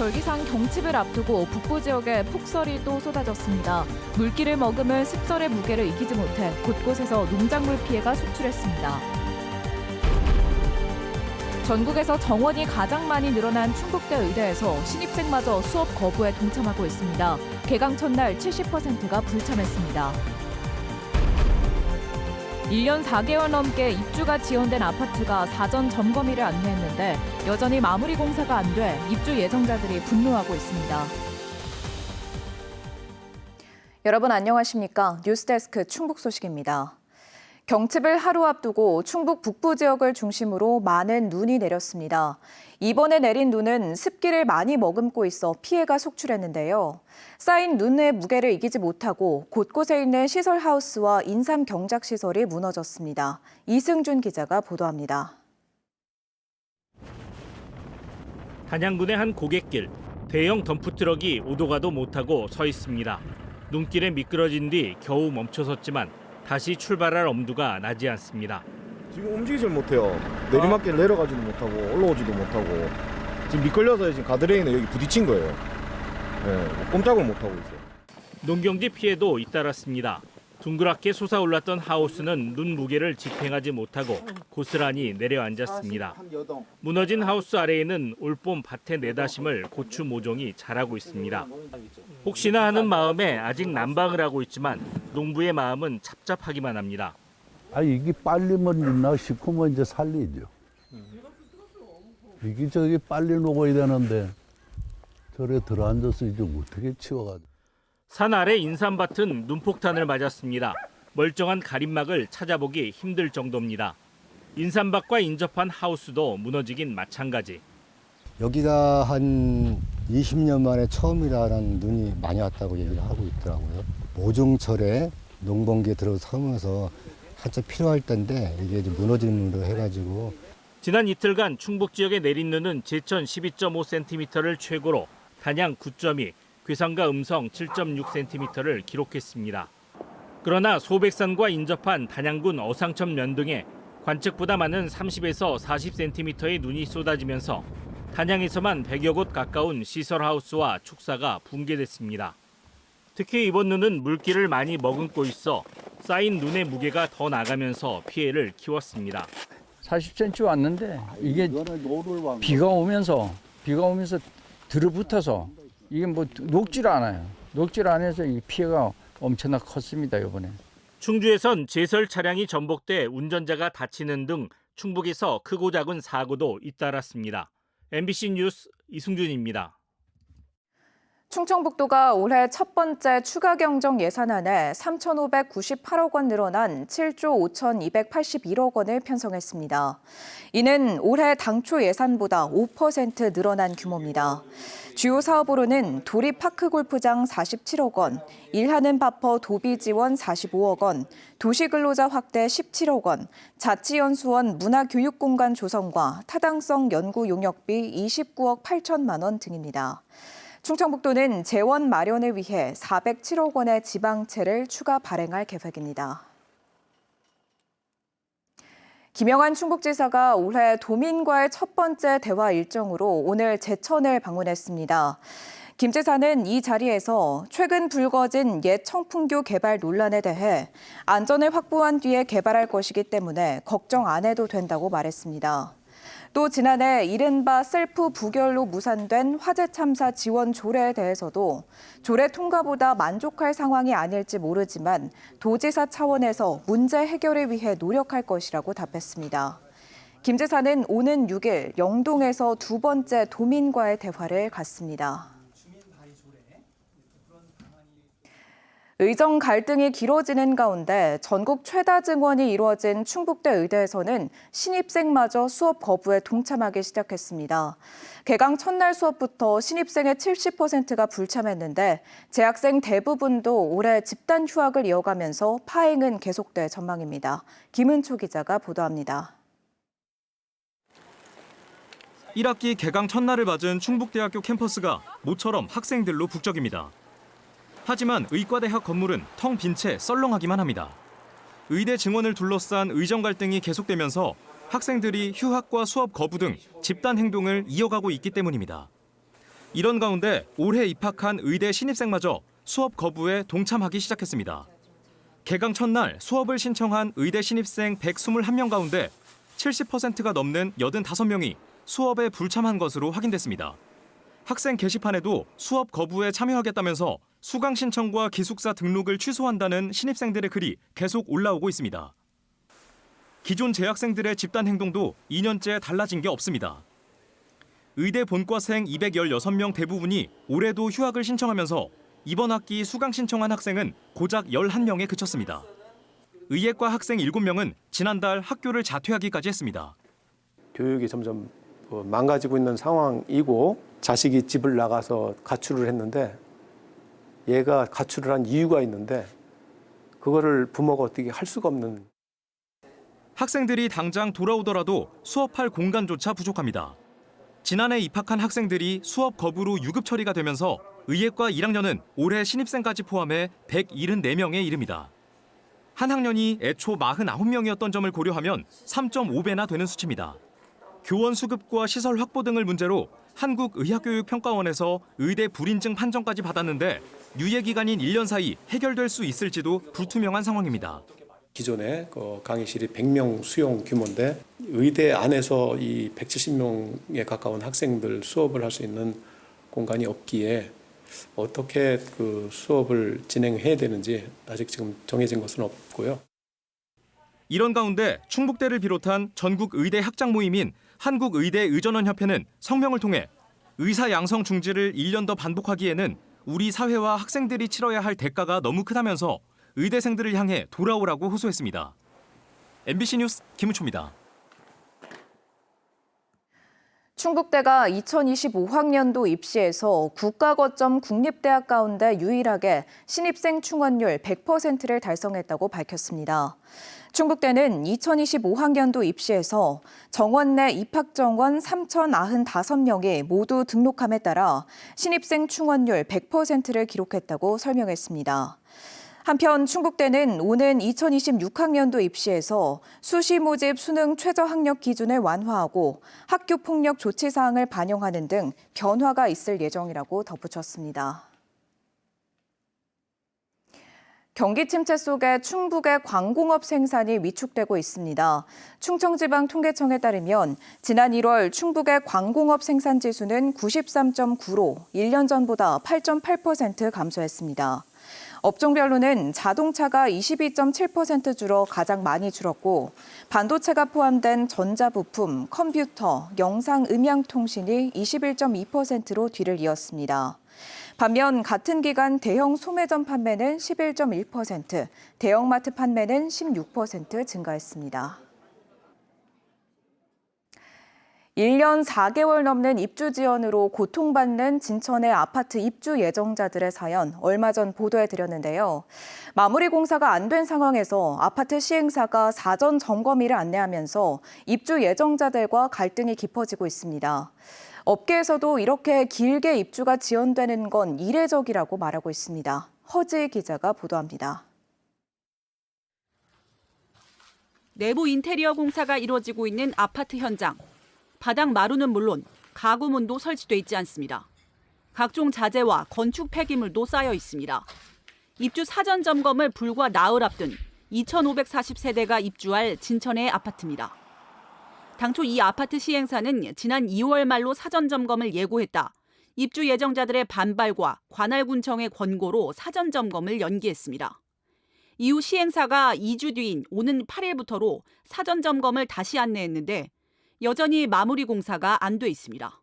절기상 경칩을 앞두고 북부 지역에 폭설이 또 쏟아졌습니다. 물기를 머금은 습설의 무게를 이기지 못해 곳곳에서 농작물 피해가 속출했습니다. 전국에서 정원이 가장 많이 늘어난 충북대 의대에서 신입생마저 수업 거부에 동참하고 있습니다. 개강 첫날 70%가 불참했습니다. 1년 4개월 넘게 입주가 지연된 아파트가 사전 점검일을 안내했는데 여전히 마무리 공사가 안 돼 입주 예정자들이 분노하고 있습니다. 여러분 안녕하십니까? 뉴스데스크 충북 소식입니다. 경칩을 하루 앞두고 충북 북부 지역을 중심으로 많은 눈이 내렸습니다. 이번에 내린 눈은 습기를 많이 머금고 있어 피해가 속출했는데요. 쌓인 눈의 무게를 이기지 못하고 곳곳에 있는 시설 하우스와 인삼 경작 시설이 무너졌습니다. 이승준 기자가 보도합니다. 단양군의 한 고갯길, 대형 덤프트럭이 오도 가도 못하고 서 있습니다. 눈길에 미끄러진 뒤 겨우 멈춰섰지만 다시 출발할 엄두가 나지 않습니다. 지금 움직이질 못해요. 내리막길 내려가지도 못하고 올라오지도 못하고 지금 미끌려서 지금 가드레일에 여기 부딪힌 거예요. 네, 꼼짝을 못하고 있어요. 농경지 피해도 잇따랐습니다. 둥그랗게 솟아올랐던 하우스는 눈 무게를 지탱하지 못하고 고스란히 내려앉았습니다. 무너진 하우스 아래에는 올봄 밭에 내다심을 고추 모종이 자라고 있습니다. 혹시나 하는 마음에 아직 난방을 하고 있지만 농부의 마음은 착잡하기만 합니다. 이게 빨리면 있나 싶으면 이제 살리죠. 이게 저기 빨리 녹아야 되는데 저래 들어앉아서 이제 어떻게 치워가지고. 산 아래 인삼밭은 눈폭탄을 맞았습니다. 멀쩡한 가림막을 찾아보기 힘들 정도입니다. 인삼밭과 인접한 하우스도 무너지긴 마찬가지. 여기가 한 20년 만에 처음이라는 눈이 많이 왔다고 얘기를 하고 있더라고요. 모종철에 농번기에 들어서면서 한참 필요할 때인데 이게 이제 무너지는 눈으로 해가지고. 지난 이틀간 충북 지역에 내린 눈은 제천 12.5cm를 최고로 단양 9.2, 괴산과 음성 7.6cm를 기록했습니다. 그러나 소백산과 인접한 단양군 어상천 면등에 관측보다 많은 30에서 40cm의 눈이 쏟아지면서 단양에서만 100여 곳 가까운 시설하우스와 축사가 붕괴됐습니다. 특히 이번 눈은 물기를 많이 머금고 있어 쌓인 눈의 무게가 더 나가면서 피해를 키웠습니다. 40cm 왔는데 이게 비가 오면서 들어붙어서 이게 뭐 녹질 않아요. 녹질 안 해서 이 피해가 엄청나 컸습니다, 이번에. 충주에선 제설 차량이 전복돼 운전자가 다치는 등 충북에서 크고 작은 사고도 잇따랐습니다. MBC 뉴스 이승준입니다. 충청북도가 올해 첫 번째 추가 경정 예산안에 3,598억 원 늘어난 7조 5,281억 원을 편성했습니다. 이는 올해 당초 예산보다 5% 늘어난 규모입니다. 주요 사업으로는 도립파크골프장 47억 원, 일하는 바퍼 도비 지원 45억 원, 도시근로자 확대 17억 원, 자치연수원 문화교육공간 조성과 타당성 연구 용역비 29억 8천만 원 등입니다. 충청북도는 재원 마련을 위해 407억 원의 지방채를 추가 발행할 계획입니다. 김영한 충북지사가 올해 도민과의 첫 번째 대화 일정으로 오늘 제천을 방문했습니다. 김 지사는 이 자리에서 최근 불거진 옛 청풍교 개발 논란에 대해 안전을 확보한 뒤에 개발할 것이기 때문에 걱정 안 해도 된다고 말했습니다. 또 지난해 이른바 셀프 부결로 무산된 화재 참사 지원 조례에 대해서도 조례 통과보다 만족할 상황이 아닐지 모르지만 도지사 차원에서 문제 해결을 위해 노력할 것이라고 답했습니다. 김 지사는 오는 6일 영동에서 두 번째 도민과의 대화를 갖습니다. 의정 갈등이 길어지는 가운데 전국 최다 증원이 이루어진 충북대 의대에서는 신입생마저 수업 거부에 동참하기 시작했습니다. 개강 첫날 수업부터 신입생의 70%가 불참했는데 재학생 대부분도 올해 집단 휴학을 이어가면서 파행은 계속될 전망입니다. 김은초 기자가 보도합니다. 1학기 개강 첫날을 맞은 충북대학교 캠퍼스가 모처럼 학생들로 북적입니다. 하지만 의과대학 건물은 텅 빈 채 썰렁하기만 합니다. 의대 증원을 둘러싼 의정 갈등이 계속되면서 학생들이 휴학과 수업 거부 등 집단 행동을 이어가고 있기 때문입니다. 이런 가운데 올해 입학한 의대 신입생마저 수업 거부에 동참하기 시작했습니다. 개강 첫날 수업을 신청한 의대 신입생 121명 가운데 70%가 넘는 85명이 수업에 불참한 것으로 확인됐습니다. 학생 게시판에도 수업 거부에 참여하겠다면서 수강 신청과 기숙사 등록을 취소한다는 신입생들의 글이 계속 올라오고 있습니다. 기존 재학생들의 집단 행동도 2년째 달라진 게 없습니다. 의대 본과생 216명 대부분이 올해도 휴학을 신청하면서 이번 학기 수강 신청한 학생은 고작 11명에 그쳤습니다. 의예과 학생 7명은 지난달 학교를 자퇴하기까지 했습니다. 교육이 점점 망가지고 있는 상황이고 자식이 집을 나가서 가출을 했는데 얘가 가출을 한 이유가 있는데 그거를 부모가 어떻게 할 수가 없는. 학생들이 당장 돌아오더라도 수업할 공간조차 부족합니다. 지난해 입학한 학생들이 수업 거부로 유급 처리가 되면서 의예과 1학년은 올해 신입생까지 포함해 174명에 이릅니다. 한 학년이 애초 49명이었던 점을 고려하면 3.5배나 되는 수치입니다. 교원 수급과 시설 확보 등을 문제로 한국의학교육평가원에서 의대 불인증 판정까지 받았는데 유예 기간인 1년 사이 해결될 수 있을지도 불투명한 상황입니다. 기존에 강의실이 100명 수용 규모인데 의대 안에서 이 170명에 가까운 학생들 수업을 할 수 있는 공간이 없기에 어떻게 그 수업을 진행해야 되는지 아직 지금 정해진 것은 없고요. 이런 가운데 충북대를 비롯한 전국 의대 학장 모임인 한국의대의전원협회는 성명을 통해 의사 양성 중지를 1년 더 반복하기에는 우리 사회와 학생들이 치러야 할 대가가 너무 크다면서 의대생들을 향해 돌아오라고 호소했습니다. MBC 뉴스 김우초입니다. 충북대가 2025학년도 입시에서 국가거점 국립대학 가운데 유일하게 신입생 충원율 100%를 달성했다고 밝혔습니다. 충북대는 2025학년도 입시에서 정원 내 입학 정원 3,095명이 모두 등록함에 따라 신입생 충원율 100%를 기록했다고 설명했습니다. 한편 충북대는 오는 2026학년도 입시에서 수시 모집 수능 최저 학력 기준을 완화하고 학교 폭력 조치 사항을 반영하는 등 변화가 있을 예정이라고 덧붙였습니다. 경기 침체 속에 충북의 광공업 생산이 위축되고 있습니다. 충청지방통계청에 따르면 지난 1월 충북의 광공업 생산 지수는 93.9로 1년 전보다 8.8% 감소했습니다. 업종별로는 자동차가 22.7% 줄어 가장 많이 줄었고 반도체가 포함된 전자부품, 컴퓨터, 영상, 음향통신이 21.2%로 뒤를 이었습니다. 반면 같은 기간 대형 소매점 판매는 11.1%, 대형마트 판매는 16% 증가했습니다. 1년 4개월 넘는 입주 지연으로 고통받는 진천의 아파트 입주 예정자들의 사연 얼마 전 보도해드렸는데요. 마무리 공사가 안 된 상황에서 아파트 시행사가 사전 점검일을 안내하면서 입주 예정자들과 갈등이 깊어지고 있습니다. 업계에서도 이렇게 길게 입주가 지연되는 건 이례적이라고 말하고 있습니다. 허지희 기자가 보도합니다. 내부 인테리어 공사가 이루어지고 있는 아파트 현장. 바닥 마루는 물론 가구 문도 설치돼 있지 않습니다. 각종 자재와 건축 폐기물도 쌓여 있습니다. 입주 사전 점검을 불과 나흘 앞둔 2,540세대가 입주할 진천의 아파트입니다. 당초 이 아파트 시행사는 지난 2월 말로 사전 점검을 예고했다. 입주 예정자들의 반발과 관할군청의 권고로 사전 점검을 연기했습니다. 이후 시행사가 2주 뒤인 오는 8일부터로 사전 점검을 다시 안내했는데 여전히 마무리 공사가 안 돼 있습니다.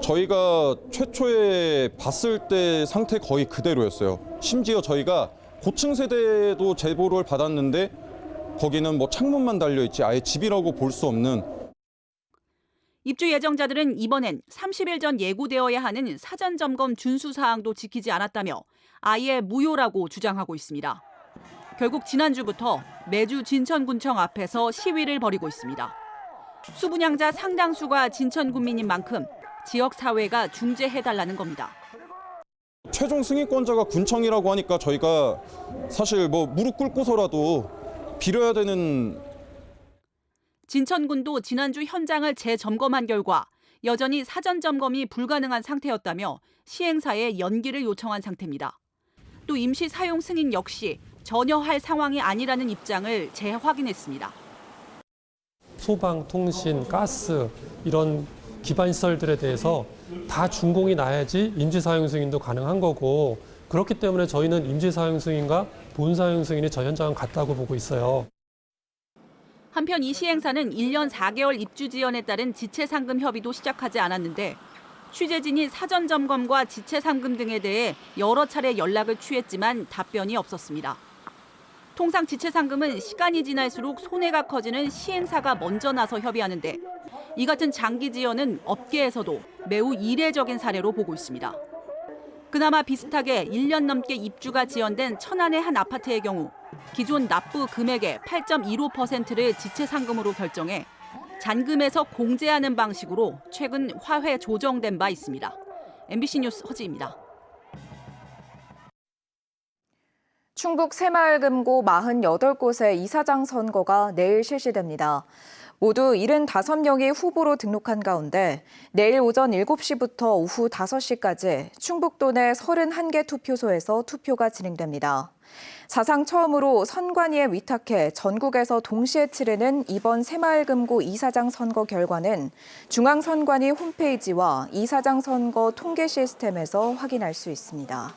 저희가 최초에 봤을 때 상태 거의 그대로였어요. 심지어 저희가 고층 세대도 제보를 받았는데 거기는 뭐 창문만 달려있지 아예 집이라고 볼 수 없는. 입주 예정자들은 이번엔 30일 전 예고되어야 하는 사전 점검 준수 사항도 지키지 않았다며 아예 무효라고 주장하고 있습니다. 결국 지난주부터 매주 진천군청 앞에서 시위를 벌이고 있습니다. 수분양자 상당수가 진천 군민인 만큼 지역 사회가 중재해달라는 겁니다. 최종 승인권자가 군청이라고 하니까 저희가 사실 뭐 무릎 꿇고서라도 빌어야 되는. 진천군도 지난주 현장을 재점검한 결과 여전히 사전 점검이 불가능한 상태였다며 시행사에 연기를 요청한 상태입니다. 또 임시 사용 승인 역시 전혀 할 상황이 아니라는 입장을 재확인했습니다. 소방, 통신, 가스 이런 기반 시설들에 대해서 다 준공이 나야지 임시 사용 승인도 가능한 거고, 그렇기 때문에 저희는 임시 사용 승인과 본 사용 승인이 저 현장은 같다고 보고 있어요. 한편 이 시행사는 1년 4개월 입주 지연에 따른 지체 상금 협의도 시작하지 않았는데, 취재진이 사전 점검과 지체 상금 등에 대해 여러 차례 연락을 취했지만 답변이 없었습니다. 통상 지체 상금은 시간이 지날수록 손해가 커지는 시행사가 먼저 나서 협의하는데, 이 같은 장기 지연은 업계에서도 매우 이례적인 사례로 보고 있습니다. 그나마 비슷하게 1년 넘게 입주가 지연된 천안의 한 아파트의 경우 기존 납부 금액의 8.15%를 지체 상금으로 결정해 잔금에서 공제하는 방식으로 최근 화회 조정된 바 있습니다. MBC 뉴스 허지입니다. 충북 새마을금고 48곳의 이사장 선거가 내일 실시됩니다. 모두 75명이 후보로 등록한 가운데 내일 오전 7시부터 오후 5시까지 충북도 내 31개 투표소에서 투표가 진행됩니다. 사상 처음으로 선관위에 위탁해 전국에서 동시에 치르는 이번 새마을금고 이사장 선거 결과는 중앙선관위 홈페이지와 이사장 선거 통계 시스템에서 확인할 수 있습니다.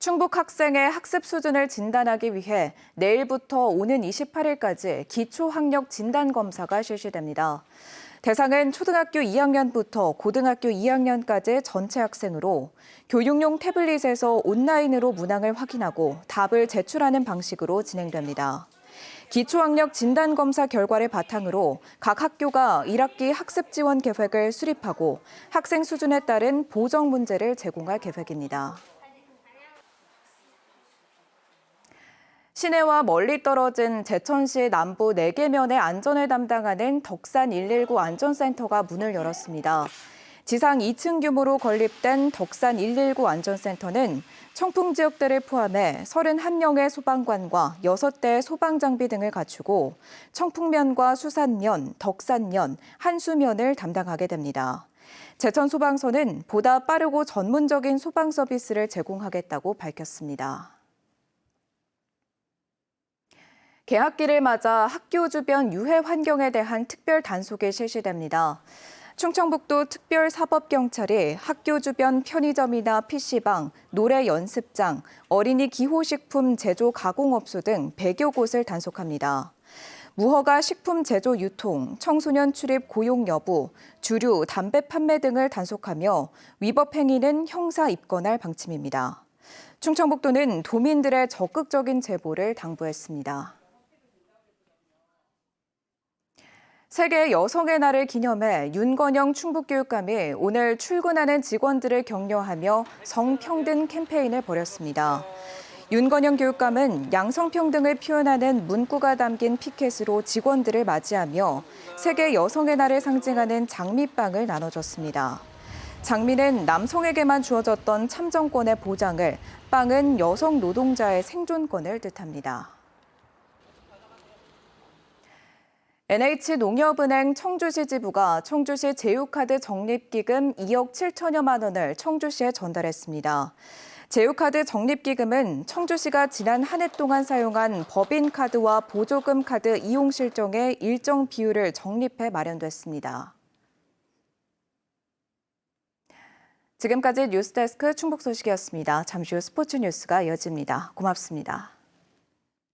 충북 학생의 학습 수준을 진단하기 위해 내일부터 오는 28일까지 기초학력 진단검사가 실시됩니다. 대상은 초등학교 2학년부터 고등학교 2학년까지 전체 학생으로 교육용 태블릿에서 온라인으로 문항을 확인하고 답을 제출하는 방식으로 진행됩니다. 기초학력 진단검사 결과를 바탕으로 각 학교가 1학기 학습 지원 계획을 수립하고 학생 수준에 따른 보정 문제를 제공할 계획입니다. 시내와 멀리 떨어진 제천시 남부 4개 면의 안전을 담당하는 덕산 119 안전센터가 문을 열었습니다. 지상 2층 규모로 건립된 덕산 119 안전센터는 청풍 지역들을 포함해 31명의 소방관과 6대의 소방장비 등을 갖추고 청풍면과 수산면, 덕산면, 한수면을 담당하게 됩니다. 제천소방서는 보다 빠르고 전문적인 소방 서비스를 제공하겠다고 밝혔습니다. 개학기를 맞아 학교 주변 유해 환경에 대한 특별 단속이 실시됩니다. 충청북도 특별사법경찰이 학교 주변 편의점이나 PC방, 노래 연습장, 어린이 기호식품 제조 가공업소 등 100여 곳을 단속합니다. 무허가 식품 제조 유통, 청소년 출입 고용 여부, 주류, 담배 판매 등을 단속하며 위법 행위는 형사 입건할 방침입니다. 충청북도는 도민들의 적극적인 제보를 당부했습니다. 세계 여성의 날을 기념해 윤건영 충북교육감이 오늘 출근하는 직원들을 격려하며 성평등 캠페인을 벌였습니다. 윤건영 교육감은 양성평등을 표현하는 문구가 담긴 피켓으로 직원들을 맞이하며 세계 여성의 날을 상징하는 장미빵을 나눠줬습니다. 장미는 남성에게만 주어졌던 참정권의 보장을, 빵은 여성 노동자의 생존권을 뜻합니다. NH농협은행 청주시 지부가 청주시 제휴카드 적립기금 2억 7천여만 원을 청주시에 전달했습니다. 제휴카드 적립기금은 청주시가 지난 한 해 동안 사용한 법인카드와 보조금 카드 이용 실정의 일정 비율을 적립해 마련됐습니다. 지금까지 뉴스데스크 충북소식이었습니다. 잠시 후 스포츠 뉴스가 이어집니다. 고맙습니다.